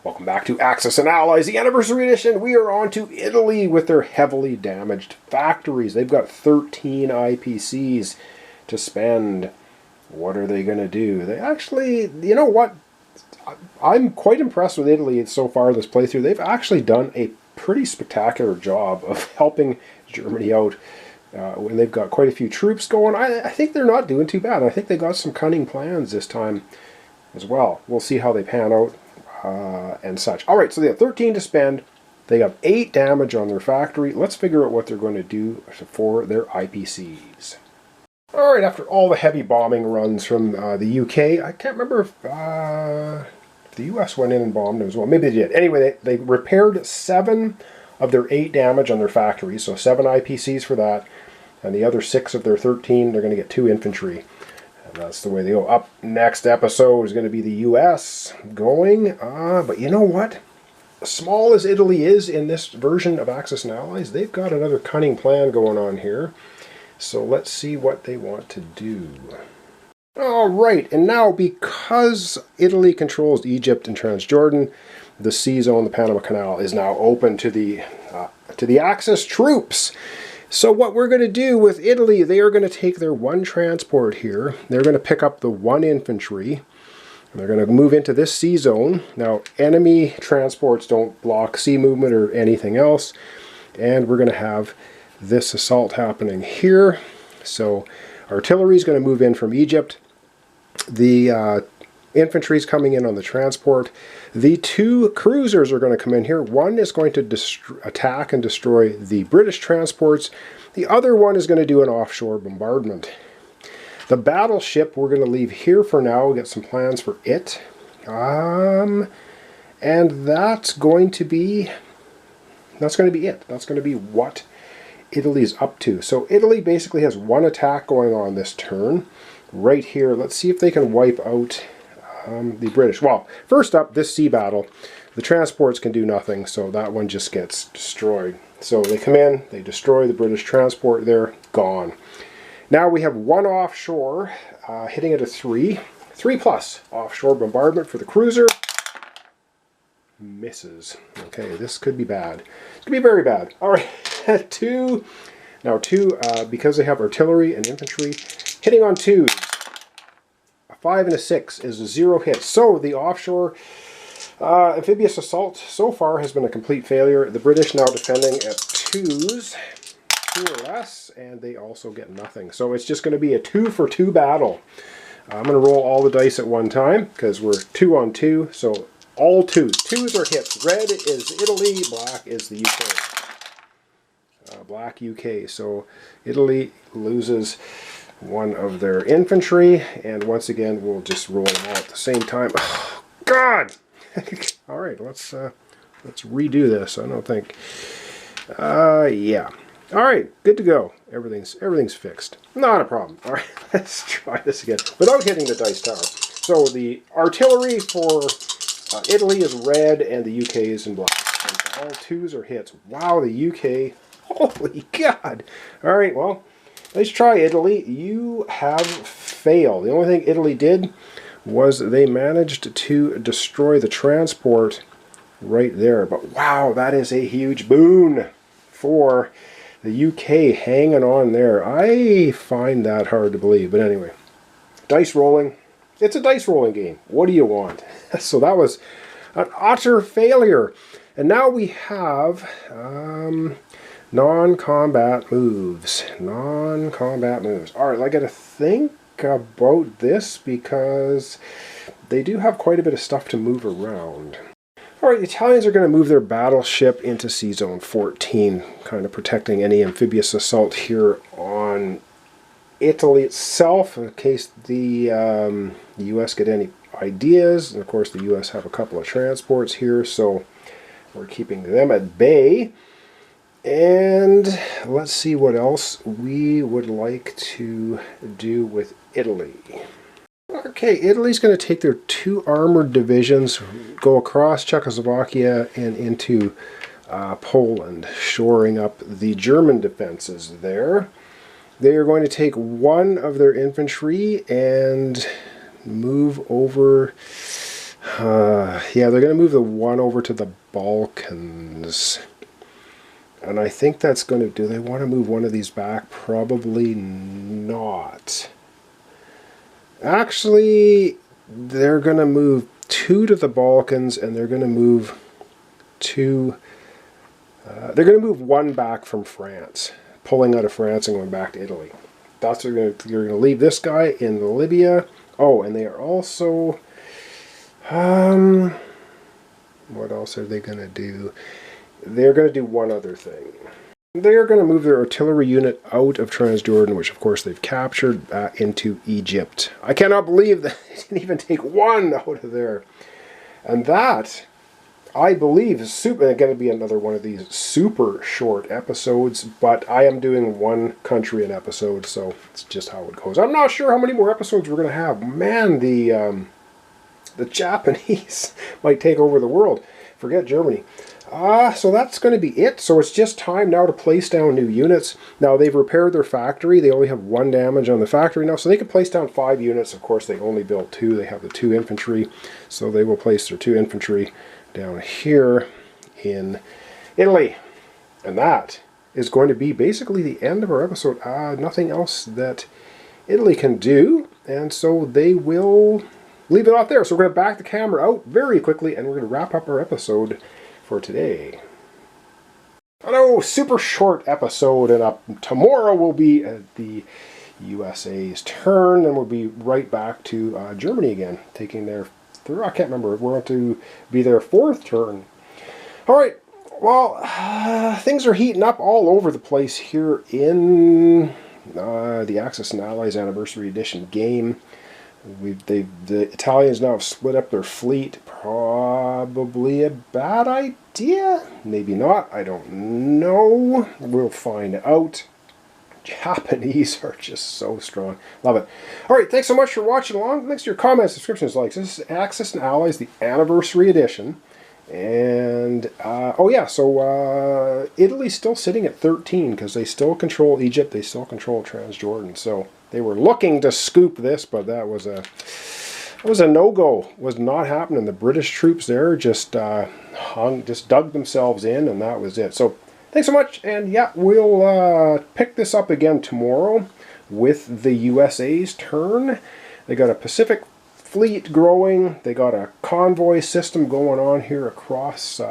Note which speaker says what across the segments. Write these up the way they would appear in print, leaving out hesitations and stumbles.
Speaker 1: Welcome back to Axis and Allies, the Anniversary Edition. We are on to Italy with their heavily damaged factories. They've got 13 IPCs to spend. What are they going to do? They actually, you know what? I'm quite impressed with Italy so far this playthrough. They've actually done a pretty spectacular job of helping Germany out when they've got quite a few troops going. I think they're not doing too bad. I think they got some cunning plans this time as well. We'll see how they pan out. And such. Alright, so they have 13 to spend. They have 8 damage on their factory. Let's figure out what they're going to do for their IPCs. Alright, after all the heavy bombing runs from the UK, I can't remember if the US went in and bombed them as well. Maybe they did. Anyway, they repaired 7 of their 8 damage on their factories, so 7 IPCs for that. And the other 6 of their 13, they're going to get 2 infantry. And that's the way they go. Up next episode is going to be the U.S. going. But you know what? Small as Italy is in this version of Axis and Allies, they've got another cunning plan going on here. So let's see what they want to do. Alright, and now because Italy controls Egypt and Transjordan, the sea zone, the Panama Canal, is now open to the Axis troops. So what we're going to do with Italy, they are going to take their 1 transport here. They're going to pick up the 1 infantry. And they're going to move into this sea zone. Now, enemy transports don't block sea movement or anything else. And we're going to have this assault happening here. So artillery is going to move in from Egypt. The infantry is coming in on the transport. The 2 cruisers are going to come in here. One is going to attack and destroy the British transports. The other one is going to do an offshore bombardment. The battleship we're going to leave here for now. We'll get some plans for it. And that's going to be it. That's going to be what Italy's up to. So Italy basically has 1 attack going on this turn. Right here, let's see if they can wipe out the British. Well, first up, this sea battle, the transports can do nothing, so that one just gets destroyed. So they come in, they destroy the British transport, they're gone. Now we have 1 offshore, hitting at a 3. 3+ offshore bombardment for the cruiser. Misses. Okay, this could be bad. It could be very bad. Alright, 2. Now 2, because they have artillery and infantry, hitting on 2s. 5 and a 6 is a 0 hit. So the offshore amphibious assault so far has been a complete failure. The British now defending at 2s, 2 or less, and they also get nothing. So it's just going to be a 2-for-2 battle. I'm going to roll all the dice at one time because we're 2 on 2. So all 2s. 2s are hits. Red is Italy, black is the UK. Black UK. So Italy loses 1 of their infantry, and once again we'll just roll them all at the same time. Oh, God! Alright, let's redo this. I don't think yeah. Alright, good to go. Everything's fixed. Not a problem. Alright, let's try this again without hitting the dice tower. So the artillery for Italy is red and the UK is in black. And all 2s are hits. Wow, the UK. Holy God! Alright, well, let's try Italy. You have failed. The only thing Italy did was they managed to destroy the transport right there. But wow, that is a huge boon for the UK hanging on there. I find that hard to believe. But anyway, dice rolling. It's a dice rolling game. What do you want? So that was an utter failure. And now we have non-combat moves. Non-combat moves. Alright, I got to think about this because they do have quite a bit of stuff to move around. Alright, the Italians are going to move their battleship into Sea Zone 14, kind of protecting any amphibious assault here on Italy itself, in case the US get any ideas. And of course the US have a couple of transports here, so we're keeping them at bay. And let's see what else we would like to do with Italy. Okay, Italy's going to take their 2 armored divisions, go across Czechoslovakia and into Poland, shoring up the German defenses there. They are going to take 1 of their infantry and move over Yeah, they're going to move the one over to the Balkans. And I think that's going to... Do they want to move one of these back? Probably not. Actually, they're going to move 2 to the Balkans, and they're going to move 2... they're going to move 1 back from France, pulling out of France and going back to Italy. That's what they're going to leave this guy in Libya. Oh, and they are also... what else are they going to do? They're going to do one other thing. They're going to move their artillery unit out of Transjordan, which of course they've captured, into Egypt. I cannot believe that they didn't even take 1 out of there. And that, I believe, is going to be another one of these super short episodes, but I am doing one country an episode, so it's just how it goes. I'm not sure how many more episodes we're going to have. Man, the Japanese might take over the world. Forget Germany. So that's going to be it. So it's just time now to place down new units. Now they've repaired their factory. They only have 1 damage on the factory now, so they can place down 5 units. Of course, they only built 2. They have the 2 infantry, so they will place their 2 infantry down here in Italy. And that is going to be basically the end of our episode. Nothing else that Italy can do, and so they will leave it off there. So we're going to back the camera out very quickly, and we're going to wrap up our episode for today. Hello, super short episode, and tomorrow will be the USA's turn, and we'll be right back to Germany again, taking their I can't remember. We're going to be their 4th turn. All right. Well, things are heating up all over the place here in the Axis and Allies Anniversary Edition game. The Italians now have split up their fleet. Probably a bad idea. Maybe not. I don't know. We'll find out. Japanese are just so strong. Love it. All right, thanks so much for watching along. Thanks to your comments, subscriptions, likes. This is Axis and Allies, the Anniversary Edition. And, oh yeah, so Italy's still sitting at 13 because they still control Egypt. They still control Transjordan. So they were looking to scoop this, but that was a no-go. Was not happening. The British troops there just dug themselves in, and that was it. So thanks so much, and yeah, we'll pick this up again tomorrow with the USA's turn. They got a Pacific fleet growing. They got a convoy system going on here across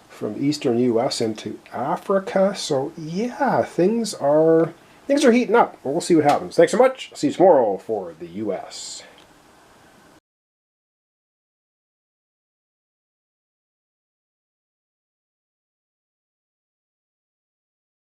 Speaker 1: from eastern U.S. into Africa. So yeah, things are heating up. We'll see what happens. Thanks so much. See you tomorrow for the U.S.